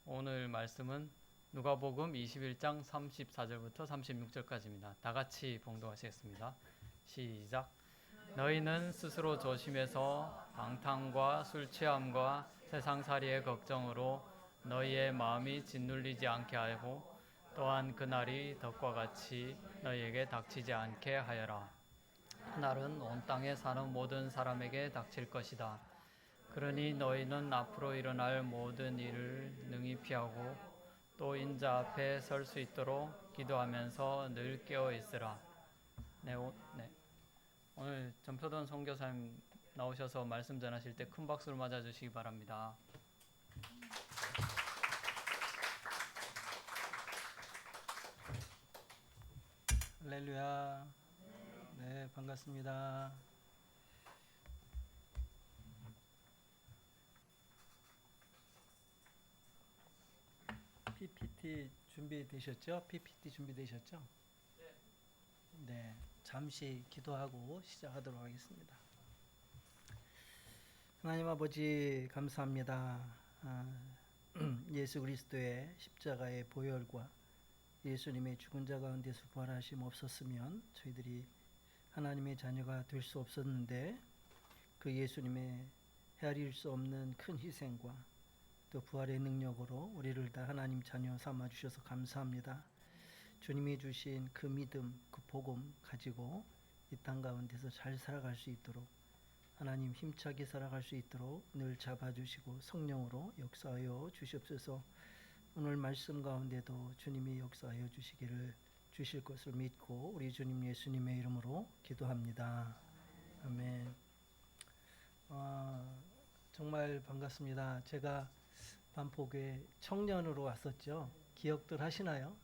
오늘 말씀은 누가복음 21장 34절부터 36절까지입니다. 다 같이 봉독하시겠습니다. 시작. 너희는 스스로 조심해서 방탕과 술 취함과 세상살이의 걱정으로 너희의 마음이 짓눌리지 않게 하고 또한 그날이 덕과 같이 너희에게 닥치지 않게 하여라. 그날은 온 땅에 사는 모든 사람에게 닥칠 것이다. 그러니 너희는 앞으로 일어날 모든 일을 능히 피하고 또 인자 앞에 설 수 있도록 기도하면서 늘 깨어 있으라. 네. 오늘 전표돈 선교사님 나오셔서 말씀 전하실 때 큰 박수를 맞아 주시기 바랍니다. 할렐루야. 네, 반갑습니다. PPT 준비되셨죠? PPT 준비되셨죠? 네, 잠시 기도하고 시작하도록 하겠습니다. 하나님 아버지 감사합니다. 예수 그리스도의 십자가의 보혈과 예수님의 죽은 자 가운데서 부활하심 없었으면 저희들이 하나님의 자녀가 될 수 없었는데 그 예수님의 헤아릴 수 없는 큰 희생과 또 부활의 능력으로 우리를 다 하나님 자녀 삼아 주셔서 감사합니다. 주님이 주신 그 믿음, 그 복음 가지고 이 땅 가운데서 잘 살아갈 수 있도록 하나님 힘차게 살아갈 수 있도록 늘 잡아주시고 성령으로 역사하여 주시옵소서. 오늘 말씀 가운데도 주님이 역사하여 주실 것을 믿고 우리 주님 예수님의 이름으로 기도합니다. 아멘. 정말 반갑습니다. 제가 반포교회 청년으로 왔었죠. 기억들 하시나요?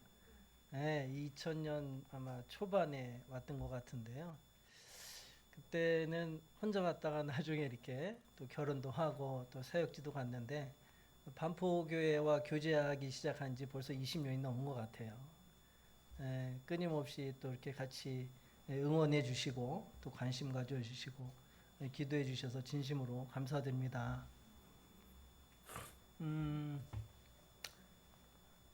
네, 2000년 아마 초반에 왔던 것 같은데요. 그때는 혼자 왔다가 나중에 이렇게 또 결혼도 하고 또 사역지도 갔는데 반포교회와 교제하기 시작한 지 벌써 20년이 넘은 것 같아요. 끊임없이 또 이렇게 같이 응원해 주시고 또 관심 가져 주시고 기도해 주셔서 진심으로 감사드립니다.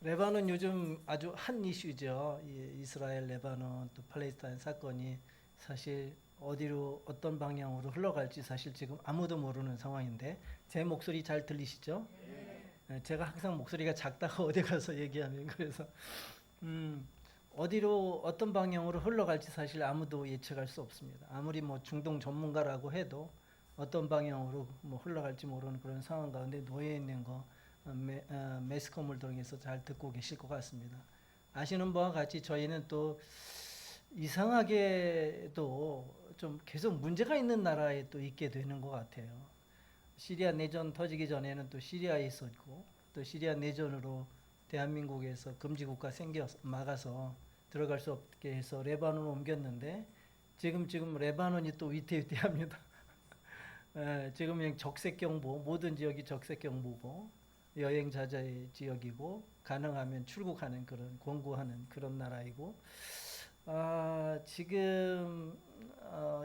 레바논 요즘 아주 한 이슈죠. 이스라엘, 레바논, 또 팔레스타인 사건이 사실 어디로 어떤 방향으로 흘러갈지 사실 지금 아무도 모르는 상황인데 제 목소리 잘 들리시죠? 제가 항상 목소리가 작다고 어디 가서 얘기하면 그래서 어디로 어떤 방향으로 흘러갈지 사실 아무도 예측할 수 없습니다. 아무리 뭐 중동 전문가라고 해도 어떤 방향으로 뭐 흘러갈지 모르는 그런 상황 가운데 놓여 있는 거 매스컴을 통해서 잘 듣고 계실 것 같습니다. 아시는 바와 같이 저희는 또 이상하게도 좀 계속 문제가 있는 나라에 또 있게 되는 것 같아요. 시리아 내전 터지기 전에는 또 시리아에 있었고 또 시리아 내전으로 대한민국에서 금지국가 막아서 들어갈 수 없게 해서 레바논으로 옮겼는데 지금 레바논이 또 위태위태합니다. 지금 그냥 적색경보, 모든 지역이 적색경보고 여행 자제의 지역이고 가능하면 출국하는 그런 권고하는 그런 나라이고 지금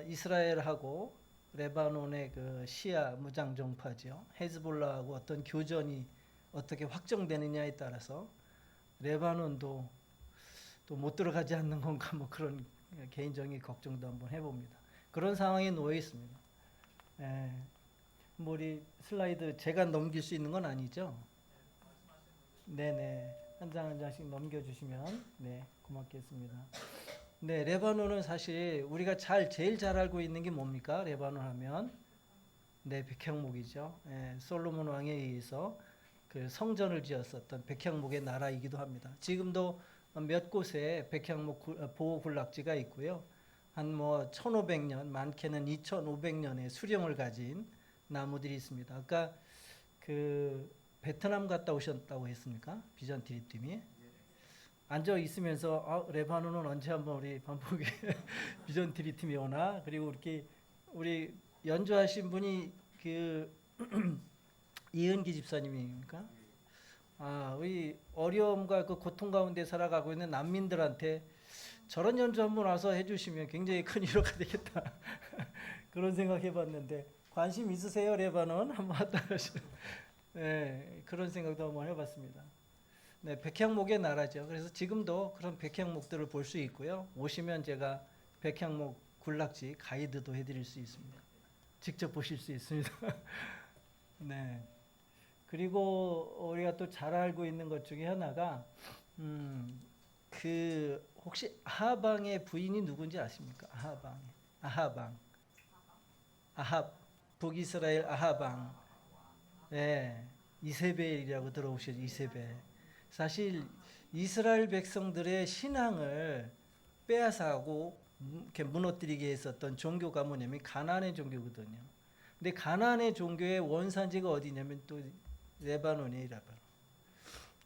이스라엘하고 레바논의 그 시아 무장 정파죠. 헤즈볼라하고 어떤 교전이 어떻게 확정되느냐에 따라서 레바논도 또 못 들어가지 않는 건가 뭐 그런 개인적인 걱정도 한번 해봅니다. 그런 상황에 놓여 있습니다. 뭐 우리 슬라이드 제가 넘길 수 있는 건 아니죠? 네네. 한 장 한 장씩 넘겨주시면 네 고맙겠습니다. 네, 레바논은 사실 우리가 제일 잘 알고 있는 게 뭡니까? 레바논 하면 네, 백향목이죠. 솔로몬 왕에 의해서 그 성전을 지었었던 백향목의 나라이기도 합니다. 지금도 몇 곳에 백향목 보호 군락지가 있고요. 한 뭐 1500년, 많게는 2500년의 수령을 가진 나무들이 있습니다. 아까 그 베트남 갔다 오셨다고 했습니까? 비전티리 팀이. 앉아 있으면서 레바논은 언제 한번 우리 반복에 비전티리 팀이 오나? 그리고 이렇게 우리 연주하신 분이 그 이은기 집사님입니까? 우리 어려움과 그 고통 가운데 살아가고 있는 난민들한테 저런 연주 한번 와서 해주시면 굉장히 큰 위로가 되겠다. 그런 생각 해봤는데 관심 있으세요, 레바논? 한번 왔다 가시죠. 예, 그런 생각도 한번 해봤습니다. 네, 백향목의 나라죠. 그래서 지금도 그런 백향목들을 볼 수 있고요. 오시면 제가 백향목 군락지 가이드도 해드릴 수 있습니다. 직접 보실 수 있습니다. 네. 그리고 우리가 또 잘 알고 있는 것 중에 하나가 그 혹시 아하방의 부인이 누군지 아십니까? 아하방, 아합, 북이스라엘 아하방. 네, 이세벨이라고 들어보셨죠? 이세벨. 사실 이스라엘 백성들의 신앙을 빼앗아고 이렇게 무너뜨리게 했었던 종교가 뭐냐면 가나안의 종교거든요. 근데 가나안의 종교의 원산지가 어디냐면 또 레바논이에요, 레바논.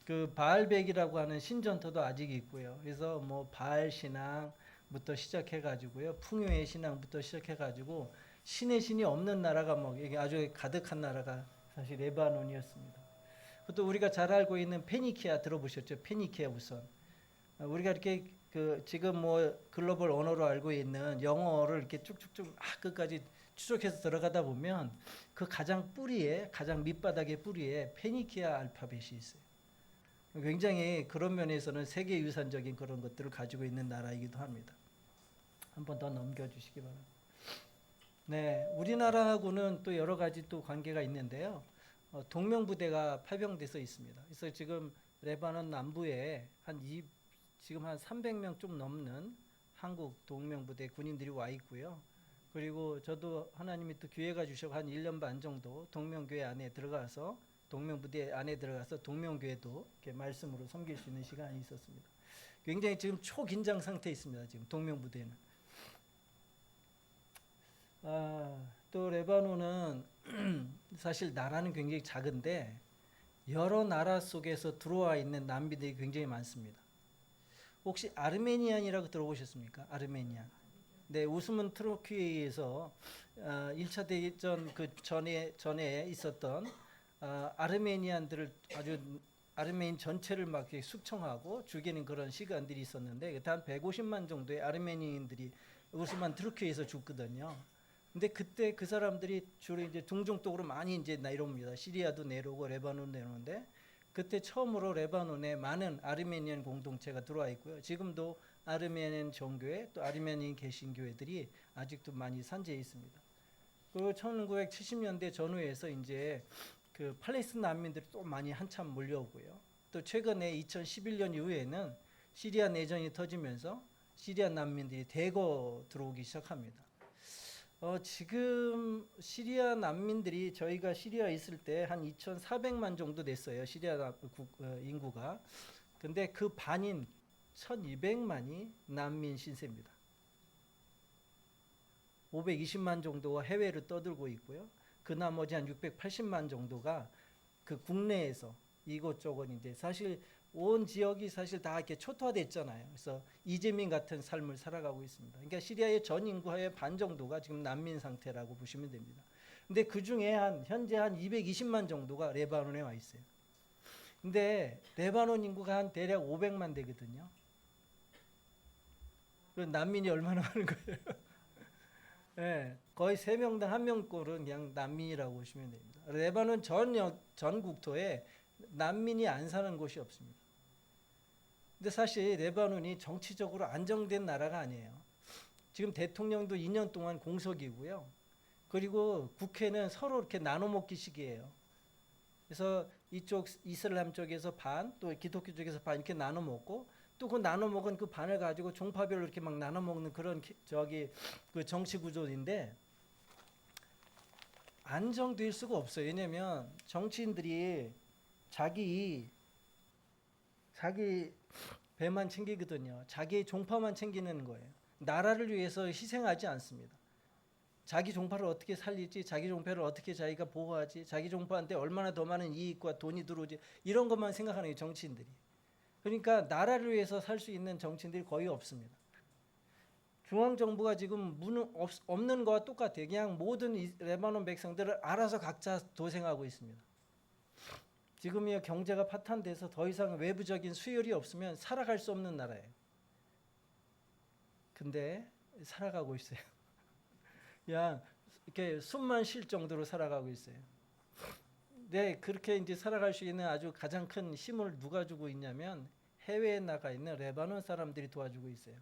그 바알백이라고 하는 신전터도 아직 있고요. 그래서 뭐 바알 신앙부터 시작해 가지고요. 풍요의 신앙부터 시작해 가지고 신의 신이 없는 나라가 뭐 이게 아주 가득한 나라가 사실 레바논이었습니다. 또 우리가 잘 알고 있는 페니키아 들어보셨죠? 페니키아 우선. 우리가 이렇게 그 지금 뭐 글로벌 언어로 알고 있는 영어를 이렇게 쭉쭉쭉 끝까지 추적해서 들어가다 보면 그 가장 뿌리에 가장 밑바닥의 뿌리에 페니키아 알파벳이 있어요. 굉장히 그런 면에서는 세계 유산적인 그런 것들을 가지고 있는 나라이기도 합니다. 한 번 더 넘겨주시기 바랍니다. 네, 우리나라하고는 또 여러 가지 또 관계가 있는데요. 동명부대가 파병돼서 있습니다. 그래서 지금 레바논 남부에 지금 한 300명 좀 넘는 한국 동명부대 군인들이 와 있고요. 그리고 저도 하나님이 또 기회가 주셔서 한 1년 반 정도 동명교회 안에 들어가서 동명부대 안에 들어가서 동명교회도 이렇게 말씀으로 섬길 수 있는 시간이 있었습니다. 굉장히 지금 초긴장 상태에 있습니다. 지금 동명부대는. 또 레바논은 사실 나라는 굉장히 작은데 여러 나라 속에서 들어와 있는 난민들이 굉장히 많습니다. 혹시 아르메니안이라고 들어보셨습니까? 아르메니안. 네, 우스문 트로키에서 1차 대전 그 전에 있었던 아르메니안들을 아주 아르메인 전체를 막 이렇게 숙청하고 죽이는 그런 시간들이 있었는데 그때 한 150만 정도의 아르메니인들이 우스만 트루키에서 죽거든요. 근데 그때 그 사람들이 주로 이제 중동 쪽으로 많이 이제 내려옵니다. 시리아도 내려오고 레바논 내려오는데 그때 처음으로 레바논에 많은 아르메니안 공동체가 들어와 있고요. 지금도 아르메니안 종교회 또 아르메니안 개신교회들이 아직도 많이 산재해 있습니다. 그리고 1970년대 전후에서 이제 그 팔레스틴 난민들이 또 많이 한참 몰려오고요. 또 최근에 2011년 이후에는 시리아 내전이 터지면서 시리아 난민들이 대거 들어오기 시작합니다. 지금 시리아 난민들이 저희가 시리아에 있을 때 한 2,400만 정도 됐어요. 시리아 인구가. 근데 그 반인 1,200만이 난민 신세입니다. 520만 정도가 해외로 떠들고 있고요. 그 나머지 한 680만 정도가 그 국내에서 이곳저곳 이제 사실 온 지역이 사실 다 이렇게 초토화됐잖아요. 그래서 이재민 같은 삶을 살아가고 있습니다. 그러니까 시리아의 전 인구의 반 정도가 지금 난민 상태라고 보시면 됩니다. 근데 그 중에 현재 한 220만 정도가 레바논에 와 있어요. 근데 레바논 인구가 한 대략 500만 되거든요. 그 난민이 얼마나 많은 거예요? 네, 거의 3명당 1명꼴은 그냥 난민이라고 보시면 됩니다. 레바논 전 국토에 난민이 안 사는 곳이 없습니다. 근데 사실 레바논이 정치적으로 안정된 나라가 아니에요. 지금 대통령도 2년 동안 공석이고요. 그리고 국회는 서로 이렇게 나눠 먹기식이에요. 그래서 이쪽 이슬람 쪽에서 반, 또 기독교 쪽에서 반 이렇게 나눠 먹고 또 그 나눠 먹은 그 반을 가지고 종파별로 이렇게 막 나눠 먹는 그런 그 정치 구조인데 안정될 수가 없어요. 왜냐면 정치인들이 자기 배만 챙기거든요. 자기 종파만 챙기는 거예요. 나라를 위해서 희생하지 않습니다. 자기 종파를 어떻게 살릴지, 자기 종파를 어떻게 자기가 보호하지, 자기 종파한테 얼마나 더 많은 이익과 돈이 들어오지 이런 것만 생각하는 거예요, 정치인들이. 그러니까 나라를 위해서 살 수 있는 정치인들이 거의 없습니다. 중앙정부가 지금 없는 거와 똑같아요. 그냥 모든 레바논 백성들을 알아서 각자 도생하고 있습니다. 지금이 경제가 파탄돼서 더 이상 외부적인 수혈이 없으면 살아갈 수 없는 나라예요. 근데 살아가고 있어요. 그냥 이렇게 숨만 쉴 정도로 살아가고 있어요. 네, 그렇게 이제 살아갈 수 있는 아주 가장 큰 힘을 누가 주고 있냐면 해외에 나가 있는 레바논 사람들이 도와주고 있어요.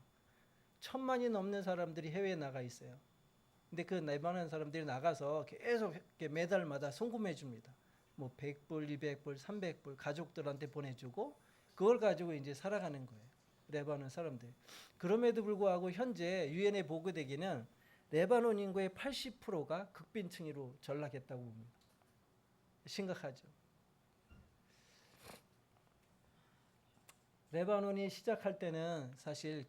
1,000만이 넘는 사람들이 해외에 나가 있어요. 근데 그 레바논 사람들이 나가서 계속 이렇게 매달마다 송금해 줍니다. 뭐 100불, 200불, 300불 가족들한테 보내주고 그걸 가지고 이제 살아가는 거예요. 레바논 사람들. 그럼에도 불구하고 현재 유엔에 보고되기는 레바논 인구의 80%가 극빈층으로 전락했다고 봅니다. 심각하죠. 레바논이 시작할 때는 사실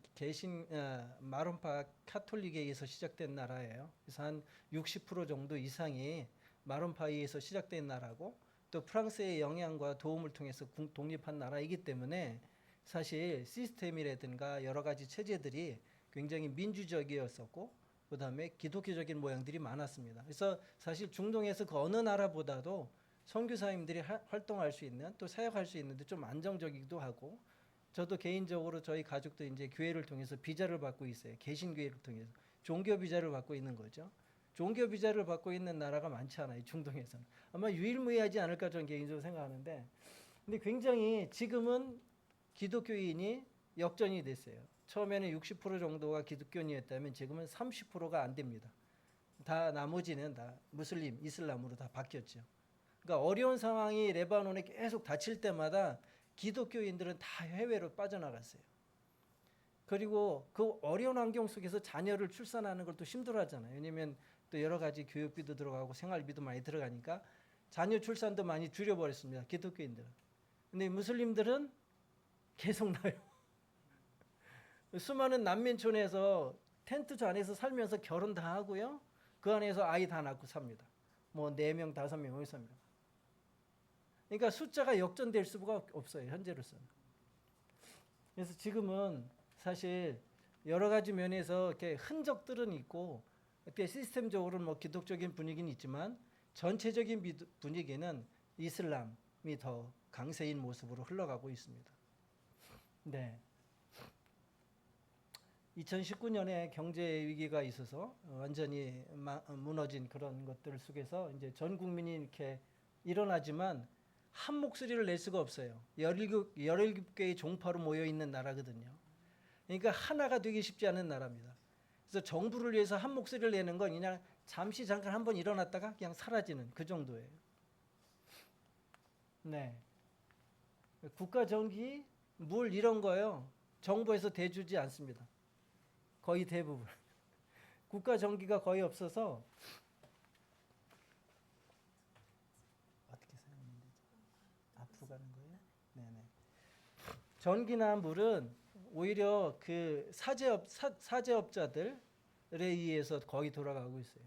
마론파 카톨릭에 의해서 시작된 나라예요. 그래서 한 60% 정도 이상이 마론파에 의해서 시작된 나라고 또 프랑스의 영향과 도움을 통해서 독립한 나라이기 때문에 사실 시스템이라든가 여러 가지 체제들이 굉장히 민주적이었었고 그다음에 기독교적인 모양들이 많았습니다. 그래서 사실 중동에서 그 어느 나라보다도 선교사님들이 활동할 수 있는 또 사역할 수 있는데 좀 안정적이기도 하고 저도 개인적으로 저희 가족도 이제 교회를 통해서 비자를 받고 있어요. 개신교회를 통해서 종교 비자를 받고 있는 거죠. 종교 비자를 받고 있는 나라가 많지 않아요. 중동에서는 아마 유일무이하지 않을까 저는 개인적으로 생각하는데, 근데 굉장히 지금은 기독교인이 역전이 됐어요. 처음에는 60% 정도가 기독교인이었다면 지금은 30%가 안 됩니다. 다 나머지는 다 무슬림, 이슬람으로 다 바뀌었죠. 그러니까 어려운 상황이 레바논에 계속 닥칠 때마다 기독교인들은 다 해외로 빠져나갔어요. 그리고 그 어려운 환경 속에서 자녀를 출산하는 걸 또 힘들어하잖아요. 왜냐하면 또 여러 가지 교육비도 들어가고 생활비도 많이 들어가니까 자녀 출산도 많이 줄여버렸습니다. 기독교인들은. 근데 무슬림들은 계속 나요. 수많은 난민촌에서 텐트 안에서 살면서 결혼 다 하고요. 그 안에서 아이 다 낳고 삽니다. 뭐 4명, 5명 삽니다. 그러니까 숫자가 역전될 수가 없어요. 현재로서는. 그래서 지금은 사실 여러 가지 면에서 이렇게 흔적들은 있고 이렇게 시스템적으로는 뭐 기독적인 분위기는 있지만 전체적인 분위기는 이슬람이 더 강세인 모습으로 흘러가고 있습니다. 네. 2019년에 경제 위기가 있어서 완전히 무너진 그런 것들 속에서 이제 전 국민이 이렇게 일어나지만 한 목소리를 낼 수가 없어요. 17개의 종파로 모여 있는 나라거든요. 그러니까 하나가 되기 쉽지 않은 나라입니다. 그래서 정부를 위해서 한 목소리를 내는 건 그냥 잠시 잠깐 한번 일어났다가 그냥 사라지는 그 정도예요. 네. 국가 전기, 물 이런 거요. 정부에서 대주지 않습니다. 거의 대부분. 국가 전기가 거의 없어서 어떻게 사용하면 되죠? 앞으로 가는 거예요? 네네. 전기나 물은 오히려 그 사제업자들에 의해서 거의 돌아가고 있어요.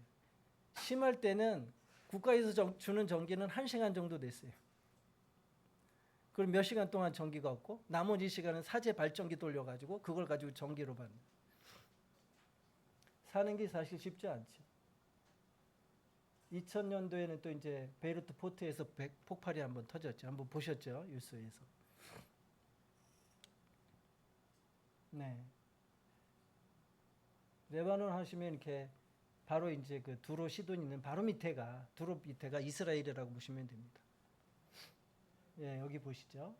심할 때는 국가에서 주는 전기는 1시간 정도 됐어요. 그럼 몇 시간 동안 전기가 없고 나머지 시간은 사제 발전기 돌려가지고 그걸 가지고 전기로 받는. 사는 게 사실 쉽지 않죠. 2000년도에는 또 이제 베이루트 포트에서 폭발이 한번 터졌죠. 한번 보셨죠? 뉴스에서. 네. 레바논 하시면 이렇게 바로 이제 그 두로 시돈 있는 바로 밑에가 두로 밑에가 이스라엘이라고 보시면 됩니다. 예, 여기 보시죠.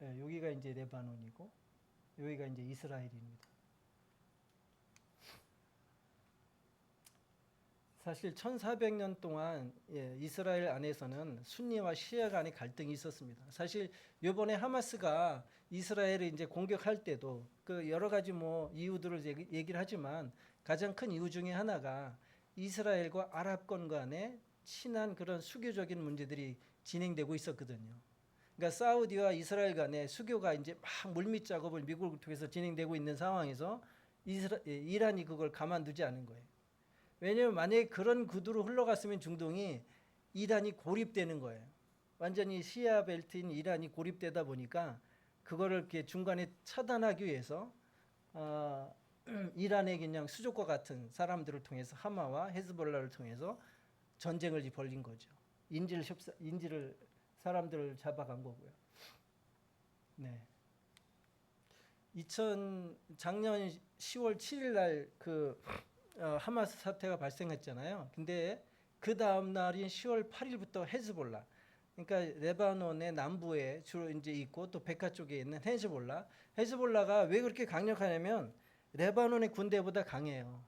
예, 여기가 이제 레바논이고 여기가 이제 이스라엘입니다. 사실 1400년 동안 이스라엘 안에서는 순니와 시아 간의 갈등이 있었습니다. 사실 이번에 하마스가 이스라엘을 이제 공격할 때도 그 여러 가지 뭐 이유들을 얘기를 하지만 가장 큰 이유 중에 하나가 이스라엘과 아랍권 간의 친한 그런 수교적인 문제들이 진행되고 있었거든요. 그러니까 사우디와 이스라엘 간의 수교가 이제 막 물밑 작업을 미국을 통해서 진행되고 있는 상황에서 이란이 그걸 가만두지 않은 거예요. 왜냐하면 만약에 그런 구도로 흘러갔으면 중동이 이란이 고립되는 거예요. 완전히 시아 벨트인 이란이 고립되다 보니까 그거를 이렇게 중간에 차단하기 위해서 이란의 그냥 수족과 같은 사람들을 통해서 하마와 헤즈볼라를 통해서 전쟁을 벌린 거죠. 인질을 사람들을 잡아간 거고요. 네. 작년 10월 7일 날 그 하마스 사태가 발생했잖아요. 근데 그 다음 날인 10월 8일부터 헤즈볼라. 그러니까 레바논의 남부에 주로 이제 있고 또 베카 쪽에 있는 헤즈볼라. 헤즈볼라가 왜 그렇게 강력하냐면 레바논의 군대보다 강해요.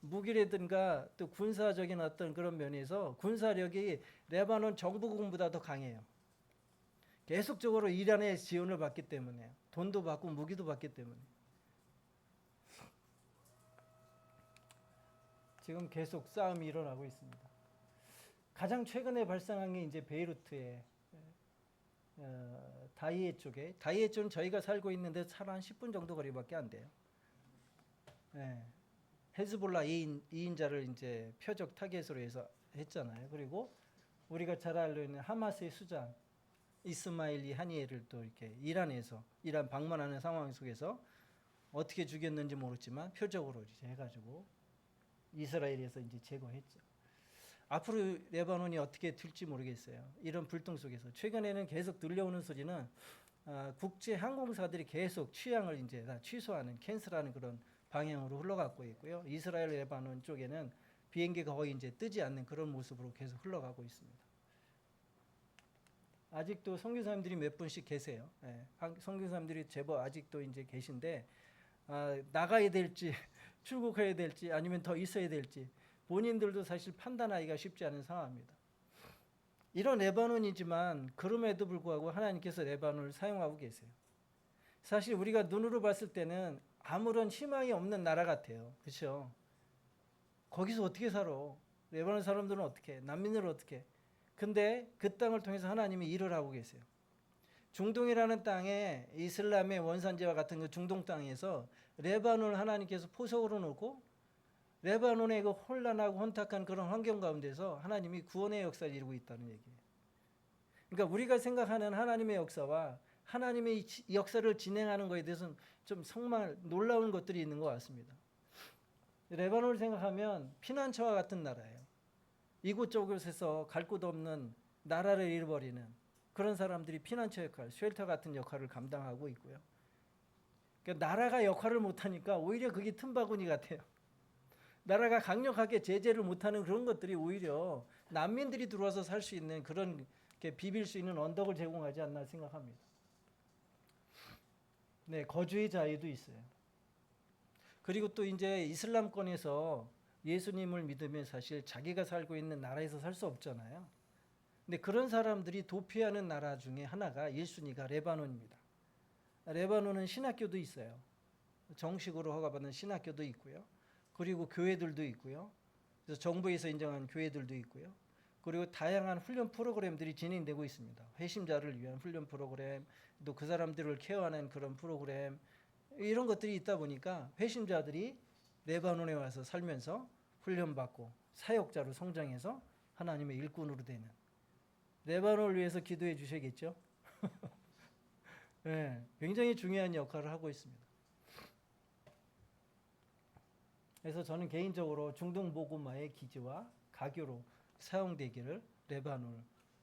무기라든가 또 군사적인 어떤 그런 면에서 군사력이 레바논 정부군보다 더 강해요. 계속적으로 이란의 지원을 받기 때문에 돈도 받고 무기도 받기 때문에 지금 계속 싸움이 일어나고 있습니다. 가장 최근에 발생한 게 이제 베이루트의 다이에 쪽에 다이에 쪽은 저희가 살고 있는데 차로 한 10분 정도 거리밖에 안 돼요. 네. 헤즈볼라 2인자를 이제 표적 타겟으로 해서 했잖아요. 그리고 우리가 잘 알고 있는 하마스의 수장 이스마일리 하니에를 또 이렇게 이란에서 이란 방문하는 상황 속에서 어떻게 죽였는지 모르지만 표적으로 이제 해가지고 이스라엘에서 이제 제거했죠. 앞으로 레바논이 어떻게 될지 모르겠어요. 이런 불똥 속에서 최근에는 계속 들려오는 소리는 국제 항공사들이 계속 취향을 이제 다 취소하는 캔슬하는 그런 방향으로 흘러가고 있고요. 이스라엘 레바논 쪽에는 비행기가 거의 이제 뜨지 않는 그런 모습으로 계속 흘러가고 있습니다. 아직도 선교사님들이 몇 분씩 계세요. 예, 선교사님들이 제법 아직도 이제 계신데 나가야 될지 출국해야 될지 아니면 더 있어야 될지 본인들도 사실 판단하기가 쉽지 않은 상황입니다. 이런 레바논이지만 그럼에도 불구하고 하나님께서 레바논을 사용하고 계세요. 사실 우리가 눈으로 봤을 때는 아무런 희망이 없는 나라 같아요. 그렇죠? 거기서 어떻게 살아? 레바논 사람들은 어떻게? 난민들은 어떻게? 근데 그 땅을 통해서 하나님이 일을 하고 계세요. 중동이라는 땅에 이슬람의 원산지와 같은 그 중동 땅에서 레바논을 하나님께서 포석으로 놓고 레바논의 그 혼란하고 혼탁한 그런 환경 가운데서 하나님이 구원의 역사를 이루고 있다는 얘기예요. 그러니까 우리가 생각하는 하나님의 역사와 하나님의 역사를 진행하는 것에 대해서는 좀 정말 놀라운 것들이 있는 것 같습니다. 레바논을 생각하면 피난처와 같은 나라예요. 이곳저곳에서 갈 곳 없는 나라를 잃어버리는 그런 사람들이 피난처 역할, 쉘터 같은 역할을 감당하고 있고요. 그러니까 나라가 역할을 못하니까 오히려 그게 틈바구니 같아요. 나라가 강력하게 제재를 못하는 그런 것들이 오히려 난민들이 들어와서 살 수 있는 그런 비빌 수 있는 언덕을 제공하지 않나 생각합니다. 네, 거주의 자유도 있어요. 그리고 또 이제 이슬람권에서 예수님을 믿으면 사실 자기가 살고 있는 나라에서 살 수 없잖아요. 근데 그런 사람들이 도피하는 나라 중에 하나가 1순위가 레바논입니다. 레바논은 신학교도 있어요. 정식으로 허가받은 신학교도 있고요. 그리고 교회들도 있고요. 그래서 정부에서 인정한 교회들도 있고요. 그리고 다양한 훈련 프로그램들이 진행되고 있습니다. 회심자를 위한 훈련 프로그램, 또 그 사람들을 케어하는 그런 프로그램 이런 것들이 있다 보니까 회심자들이 레바논에 와서 살면서 훈련받고 사역자로 성장해서 하나님의 일꾼으로 되는 레바논을 위해서 기도해 주셔야겠죠. 네, 굉장히 중요한 역할을 하고 있습니다. 그래서 저는 개인적으로 중동 복음화의 기지와 가교로 사용되기를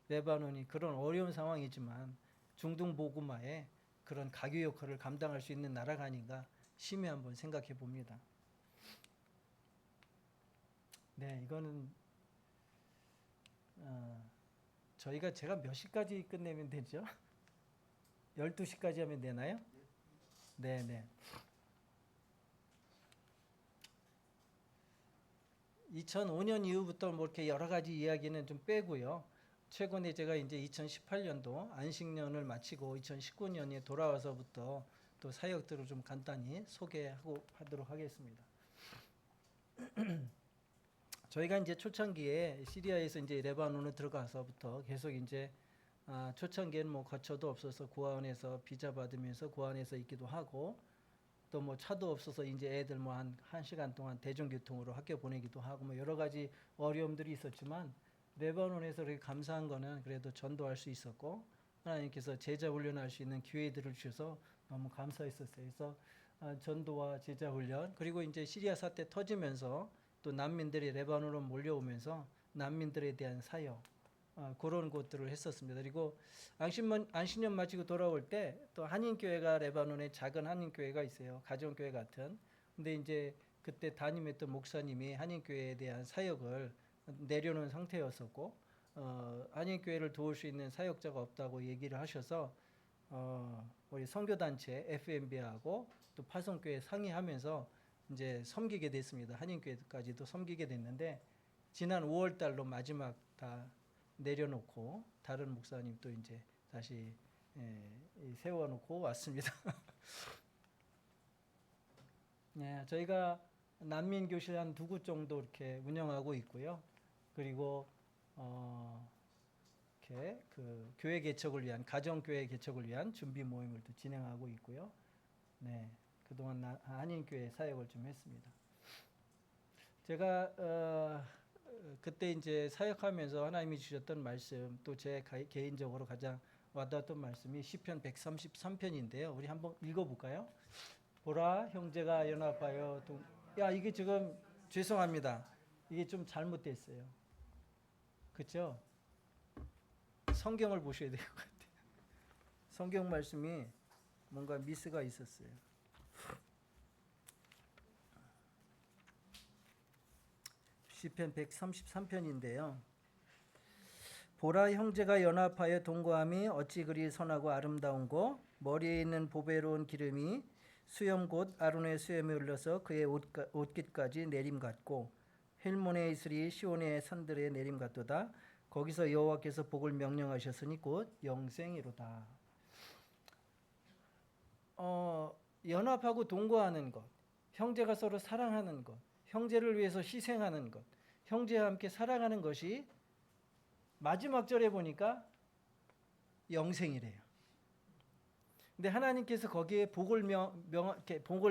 레바논이 그런 어려운 상황이지만 중동 복음화의 그런 가교 역할을 감당할 수 있는 나라가 아닌가 심히 한번 생각해 봅니다. 네, 이거는 제가 몇 시까지 끝내면 되죠? 12시까지 하면 되나요? 네, 네. 2005년 이후부터 뭐 이렇게 여러 가지 이야기는 좀 빼고요. 최근에 제가 이제 2018년도 안식년을 마치고 2019년에 돌아와서부터 또 사역들을 좀 간단히 소개하도록 하겠습니다. 저희가 이제 초창기에 시리아에서 이제 레바논을 들어가서부터 계속 이제 초창기에는 뭐 거처도 없어서 고아원에서 비자 받으면서 고아원에서 있기도 하고 또 뭐 차도 없어서 이제 애들 뭐 한 시간 동안 대중교통으로 학교 보내기도 하고 뭐 여러 가지 어려움들이 있었지만 레바논에서 그렇게 감사한 거는 그래도 전도할 수 있었고 하나님께서 제자 훈련할 수 있는 기회들을 주셔서 너무 감사했었어요. 그래서 전도와 제자 훈련 그리고 이제 시리아 사태 터지면서 또 난민들이 레바논으로 몰려오면서 난민들에 대한 사역 그런 것들을 했었습니다. 그리고 안식년 마치고 돌아올 때 또 한인교회가 레바논에 작은 한인교회가 있어요. 가정교회 같은. 근데 이제 그때 담임했던 목사님이 한인교회에 대한 사역을 내려놓은 상태였었고 한인교회를 도울 수 있는 사역자가 없다고 얘기를 하셔서 우리 선교단체 FMB하고 또 파송교회 상의하면서 이제 섬기게 됐습니다. 한인교회까지도 섬기게 됐는데 지난 5월 달로 마지막 다 내려놓고 다른 목사님 또 이제 다시 세워놓고 왔습니다. 네, 저희가 난민교실 한 2곳 정도 이렇게 운영하고 있고요. 그리고 이렇게 그 교회 개척을 위한 가정교회 개척을 위한 준비 모임을 또 진행하고 있고요. 네, 그동안 한인교회 사역을 좀 했습니다. 제가 그때 이제 사역하면서 하나님이 주셨던 말씀 또 제 개인적으로 가장 와닿았던 말씀이 시편 133편인데요. 우리 한번 읽어볼까요? 보라 형제가 연합하여 야 이게 지금 죄송합니다. 이게 좀 잘못됐어요. 그렇죠? 성경을 보셔야 될 것 같아요. 성경 말씀이 뭔가 미스가 있었어요. 시편 133편인데요. 보라 형제가 연합하여 동거함이 어찌 그리 선하고 아름다운고 머리에 있는 보배로운 기름이 수염 곧 아론의 수염에 흘러서 그의 옷깃까지 내림 같고 헬몬의 이슬이 시온의 산들의 내림 같도다. 거기서 여호와께서 복을 명령하셨으니 곧 영생이로다. 연합하고 동거하는 것, 형제가 서로 사랑하는 것, 형제를 위해서 희생하는 것, 형제와 함께 살아가는 것이 마지막 절에 보니까 영생이래요. 근데 하나님께서 거기에 복을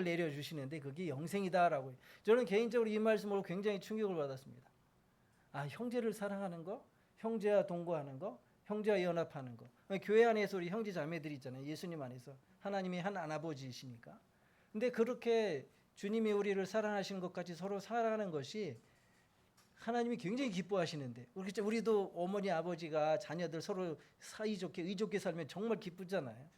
내려주시는데 그게 영생이다라고. 저는 개인적으로 이 말씀으로 굉장히 충격을 받았습니다. 아, 형제를 사랑하는 거, 형제와 동거하는 거, 형제와 연합하는 거. 교회 안에서 우리 형제 자매들이 있잖아요. 예수님 안에서 하나님이 한 아버지이시니까. 근데 그렇게 주님이 우리를 사랑하시는 것까지 서로 사랑하는 것이 하나님이 굉장히 기뻐하시는데 우리도 어머니 아버지가 자녀들 서로 사이좋게 의좋게 살면 정말 기쁘잖아요.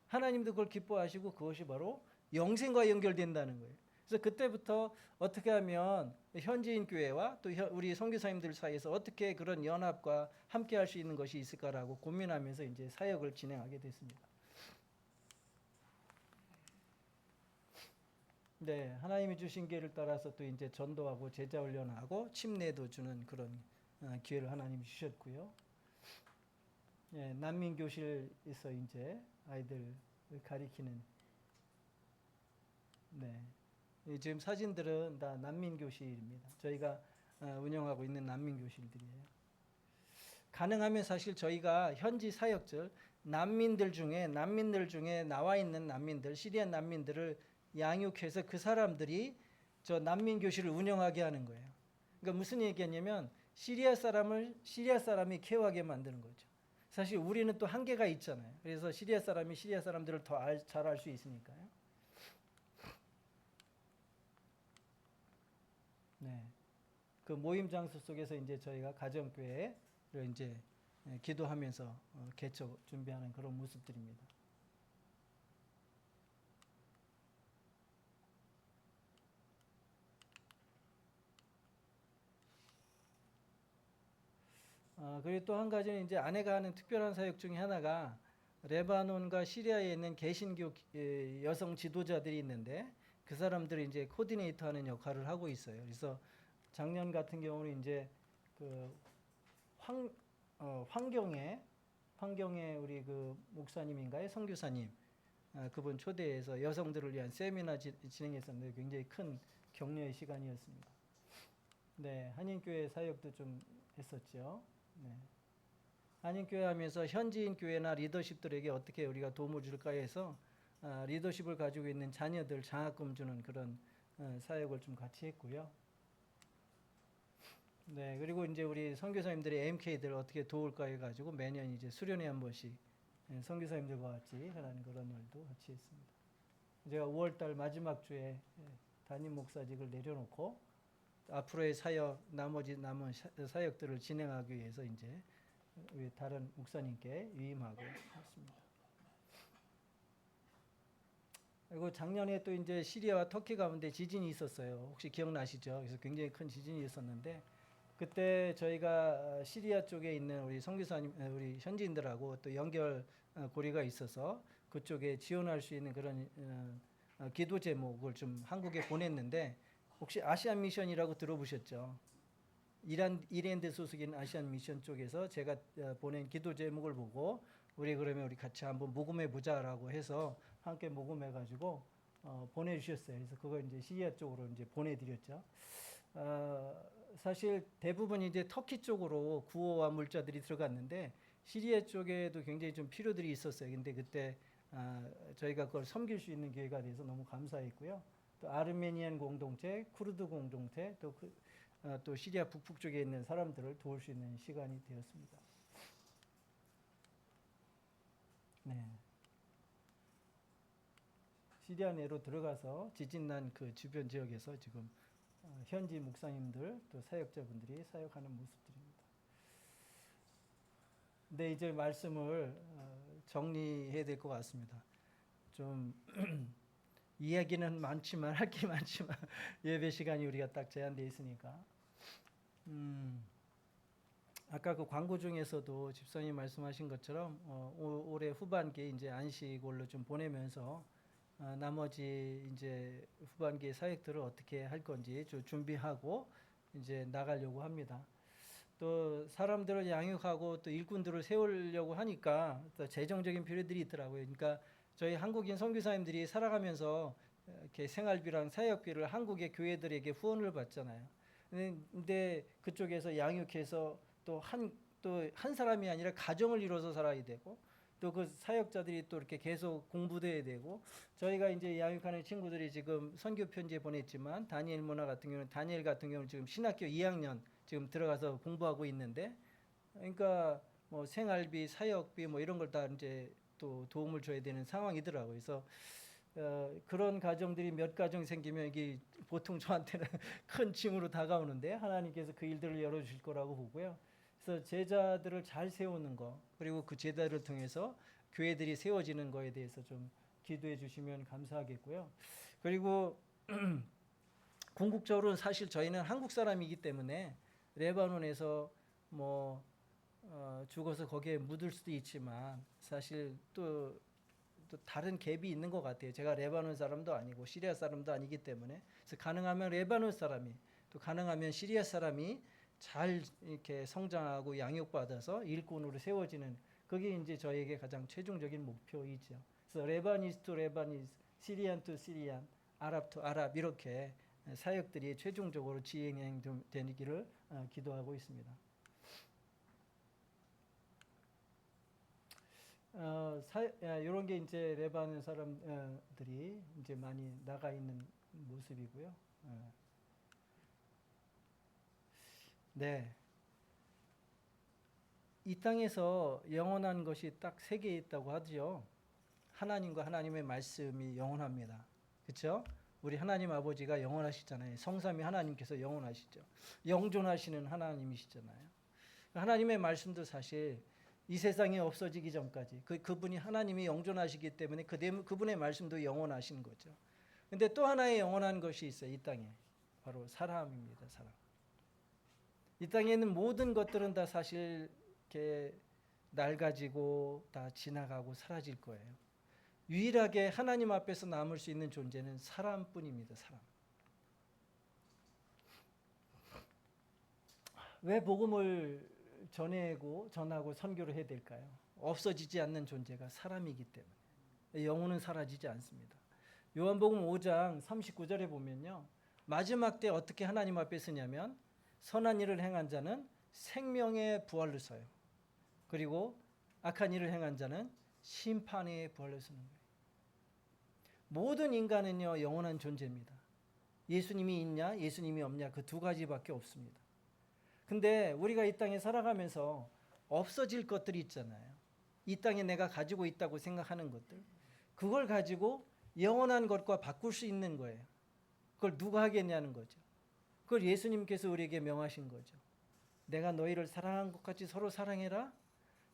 하나님도 그걸 기뻐하시고 그것이 바로 영생과 연결된다는 거예요. 그래서 그때부터 어떻게 하면 현지인 교회와 또 우리 선교사님들 사이에서 어떻게 그런 연합과 함께 할 수 있는 것이 있을까라고 고민하면서 이제 사역을 진행하게 됐습니다. 네, 하나님이 주신 기회를 따라서 또 이제 전도하고 제자 훈련하고 침례도 주는 그런 기회를 하나님이 주셨고요. 예, 난민 교실에서 이제 아이들 가리키는 네. 지금 사진들은 다 난민 교실입니다. 저희가 운영하고 있는 난민 교실들이에요. 가능하면 사실 저희가 현지 사역者난민들 중에 나와 있는 난민들, 시리아 난민들을 양육해서 그 사람들이 저 난민 교실을 운영하게 하는 거예요. 그러니까 무슨 얘기냐면 시리아 사람이 케어하게 만드는 거죠. 사실 우리는 또 한계가 있잖아요. 그래서 시리아 사람들을 더 잘 알 수 있으니까요. 네. 그 모임 장소 속에서 이제 저희가 가정교회를 이제 기도하면서 개척 준비하는 그런 모습들입니다. 그리고 또 한 가지는 이제 아내가 하는 특별한 사역 중에 하나가 레바논과 시리아에 있는 개신교 여성 지도자들이 있는데 그 사람들이 이제 코디네이터하는 역할을 하고 있어요. 그래서 작년 같은 경우는 이제 그 환경에 우리 그 목사님인가요? 선교사님 그분 초대해서 여성들을 위한 세미나 진행했었는데 굉장히 큰 격려의 시간이었습니다. 네, 한인교회 사역도 좀 했었죠. 네. 한인교회 하면서 현지인 교회나 리더십들에게 어떻게 우리가 도움을 줄까 해서 리더십을 가지고 있는 자녀들 장학금 주는 그런 사역을 좀 같이 했고요. 네, 그리고 이제 우리 선교사님들이 MK들 어떻게 도울까 해가지고 매년 이제 수련회 한 번씩 선교사님들과 같이 하는 그런 일도 같이 했습니다. 제가 5월달 마지막 주에 담임 목사직을 내려놓고 앞으로의 사역 나머지 남은 사역들을 진행하기 위해서 이제 다른 목사님께 위임하고 있습니다. 그리고 작년에 또 이제 시리아와 터키 가운데 지진이 있었어요. 혹시 기억나시죠? 그래서 굉장히 큰 지진이 있었는데 그때 저희가 시리아 쪽에 있는 우리 선교사님, 우리 현지인들하고 또 연결 고리가 있어서 그쪽에 지원할 수 있는 그런 기도 제목을 좀 한국에 보냈는데 혹시 아시안 미션이라고 들어보셨죠? 이랜드 소속인 아시안 미션 쪽에서 제가 보낸 기도 제목을 보고 우리 그러면 우리 같이 한번 모금해 보자라고 해서 함께 모금해 가지고 보내주셨어요. 그래서 그걸 이제 시리아 쪽으로 이제 보내드렸죠. 사실 대부분 이제 터키 쪽으로 구호와 물자들이 들어갔는데 시리아 쪽에도 굉장히 좀 필요들이 있었어요. 근데 그때 저희가 그걸 섬길 수 있는 기회가 돼서 너무 감사했고요. 또 아르메니안 공동체, 쿠르드 공동체, 또 시리아 북북 쪽에 있는 사람들을 도울 수 있는 시간이 되었습니다. 네. 시리아 내로 들어가서 지진 난 그 주변 지역에서 지금 현지 목사님들 또 사역자분들이 사역하는 모습들입니다. 근데 이제 말씀을 정리해야 될 것 같습니다. 좀 이야기는 많지만 할 게 많지만 예배 시간이 우리가 딱 제한되어 있으니까 아까 그 광고 중에서도 집사님 말씀하신 것처럼 올해 후반기에 이제 안식월로 좀 보내면서 나머지 이제 후반기 사역들을 어떻게 할 건지 좀 준비하고 이제 나가려고 합니다. 또 사람들을 양육하고 또 일꾼들을 세우려고 하니까 또 재정적인 필요들이 있더라고요. 그러니까 저희 한국인 선교사님들이 살아가면서 이렇게 생활비랑 사역비를 한국의 교회들에게 후원을 받잖아요. 근데 그쪽에서 양육해서 또 한 사람이 아니라 가정을 이뤄서 살아야 되고 또 그 사역자들이 또 이렇게 계속 공부돼야 되고 저희가 이제 양육하는 친구들이 지금 선교 편지에 보냈지만 다니엘 같은 경우는 지금 신학교 2학년 지금 들어가서 공부하고 있는데 그러니까 뭐 생활비, 사역비 뭐 이런 걸 다 이제 또 도움을 줘야 되는 상황이더라고요. 그래서 그런 가정들이 몇 가정 생기면 이게 보통 저한테는 큰 짐으로 다가오는데 하나님께서 그 일들을 열어주실 거라고 보고요. 그래서 제자들을 잘 세우는 거 그리고 그 제자를 통해서 교회들이 세워지는 거에 대해서 좀 기도해 주시면 감사하겠고요. 그리고 궁극적으로는 사실 저희는 한국 사람이기 때문에 레바논에서 뭐 죽어서 거기에 묻을 수도 있지만 사실 또 다른 갭이 있는 것 같아요. 제가 레바논 사람도 아니고 시리아 사람도 아니기 때문에 그래서 가능하면 레바논 사람이 또 가능하면 시리아 사람이 잘 이렇게 성장하고 양육받아서 일꾼으로 세워지는 그게 이제 저에게 가장 최종적인 목표이죠. 그래서 레바니스 투 레바니스, 시리안 투 시리안, 아랍 투 아랍 이렇게 사역들이 최종적으로 진행되기를 기도하고 있습니다. 이런 게 이제 레바논 사람들이 이제 많이 나가 있는 모습이고요. 네. 이 땅에서 영원한 것이 딱 세 개 있다고 하죠. 하나님과 하나님의 말씀이 영원합니다. 그렇죠? 우리 하나님 아버지가 영원하시잖아요. 성삼위 하나님께서 영원하시죠. 영존하시는 하나님이시잖아요. 하나님의 말씀도 사실 이 세상이 없어지기 전까지 그분이 하나님이 영존하시기 때문에 그분의 말씀도 영원하신 거죠. 근데 또 하나의 영원한 것이 있어요. 이 땅에. 바로 사람입니다. 사람. 이 땅에 있는 모든 것들은 다 사실 이렇게 낡아지고 다 지나가고 사라질 거예요. 유일하게 하나님 앞에서 남을 수 있는 존재는 사람뿐입니다. 사람. 왜 복음을 전하고 선교를 해야 될까요? 없어지지 않는 존재가 사람이기 때문에. 영혼은 사라지지 않습니다. 요한복음 5장 39절에 보면요. 마지막 때 어떻게 하나님 앞에 서냐면 선한 일을 행한 자는 생명의 부활을 서요. 그리고 악한 일을 행한 자는 심판의 부활을 서는 거예요. 모든 인간은요 영원한 존재입니다. 예수님이 있냐 예수님이 없냐 그 두 가지밖에 없습니다. 근데 우리가 이 땅에 살아가면서 없어질 것들이 있잖아요. 이 땅에 내가 가지고 있다고 생각하는 것들 그걸 가지고 영원한 것과 바꿀 수 있는 거예요. 그걸 누가 하겠냐는 거죠. 그걸 예수님께서 우리에게 명하신 거죠. 내가 너희를 사랑한 것 같이 서로 사랑해라.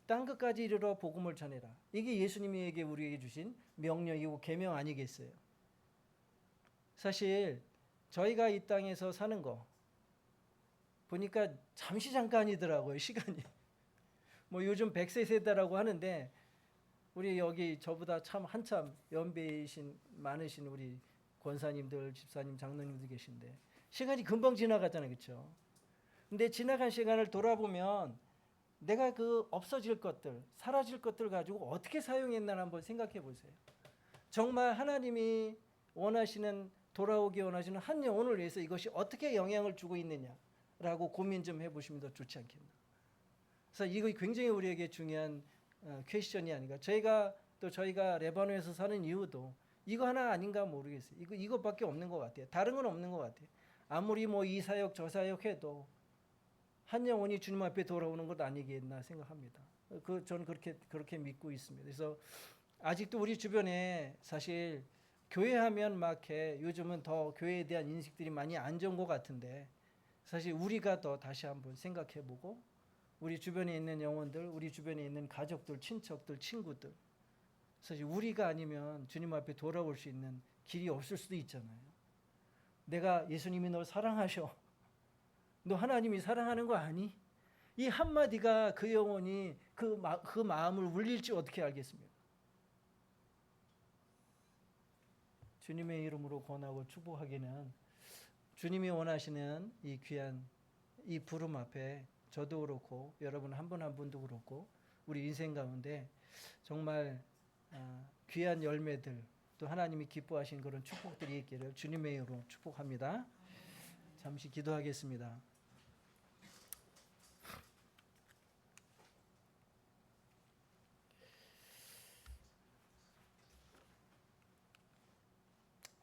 땅 끝까지 이르러 복음을 전해라. 이게 예수님에게 우리에게 주신 명령이고 계명 아니겠어요. 사실 저희가 이 땅에서 사는 거 보니까 잠시 잠깐이더라고요, 시간이. 뭐 요즘 100세 세대라고 하는데 우리 여기 저보다 참 한참 연배이신 많으신 우리 권사님들, 집사님, 장로님들 계신데 시간이 금방 지나가잖아요, 그렇죠? 근데 지나간 시간을 돌아보면 내가 그 없어질 것들, 사라질 것들 가지고 어떻게 사용했나 한번 생각해 보세요. 정말 하나님이 원하시는 돌아오기 원하시는 한 영혼을 위해서 이것이 어떻게 영향을 주고 있느냐라고 고민 좀 해보시면 더 좋지 않겠나. 그래서 이거 굉장히 우리에게 중요한 퀘스천이 아닌가. 저희가 레바논에서 사는 이유도 이거 하나 아닌가 모르겠어요. 이것밖에 없는 것 같아요. 다른 건 없는 것 같아요. 아무리 뭐 이 사역 저 사역 해도 한 영혼이 주님 앞에 돌아오는 것 아니겠나 생각합니다. 저는 그렇게 믿고 있습니다. 그래서 아직도 우리 주변에 사실 교회하면 막 이렇게 요즘은 더 교회에 대한 인식들이 많이 안 좋은 것 같은데 사실 우리가 더 다시 한번 생각해보고 우리 주변에 있는 영혼들, 우리 주변에 있는 가족들, 친척들, 친구들 사실 우리가 아니면 주님 앞에 돌아올 수 있는 길이 없을 수도 있잖아요. 내가 예수님이 널 사랑하셔. 너 하나님이 사랑하는 거 아니? 이 한마디가 그 영혼이 그 마음을 울릴지 어떻게 알겠습니까? 주님의 이름으로 권하고 축복하기는 주님이 원하시는 이 귀한 이 부름 앞에 저도 그렇고 여러분 한 분 한 분도 그렇고 우리 인생 가운데 정말 귀한 열매들 또 하나님이 기뻐하신 그런 축복들이 있기를 주님의 이름으로 축복합니다. 잠시 기도하겠습니다.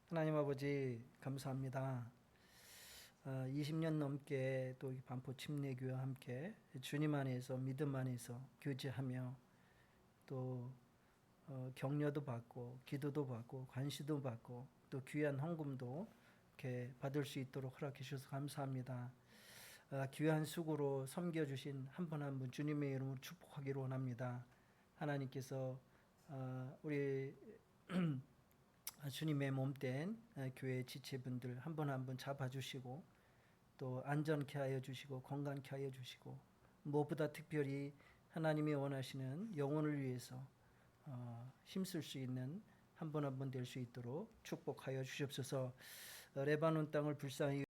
하나님 아버지 감사합니다. 20년 넘게 또 반포 침례교회와 함께 주님 안에서 믿음 안에서 교제하며 또 격려도 받고 기도도 받고 관시도 받고 또 귀한 헌금도 이렇게 받을 수 있도록 허락해 주셔서 감사합니다. 귀한 수고로 섬겨주신 한 분 한 분 주님의 이름으로 축복하기를 원합니다. 하나님께서 우리 주님의 몸된 교회 지체분들 한 분 한 분 잡아주시고 또 안전케 하여 주시고 건강케 하여 주시고 무엇보다 특별히 하나님이 원하시는 영혼을 위해서 힘쓸 수 있는 한 분 한 분 될 수 있도록 축복하여 주시옵소서. 레바논 땅을 불쌍히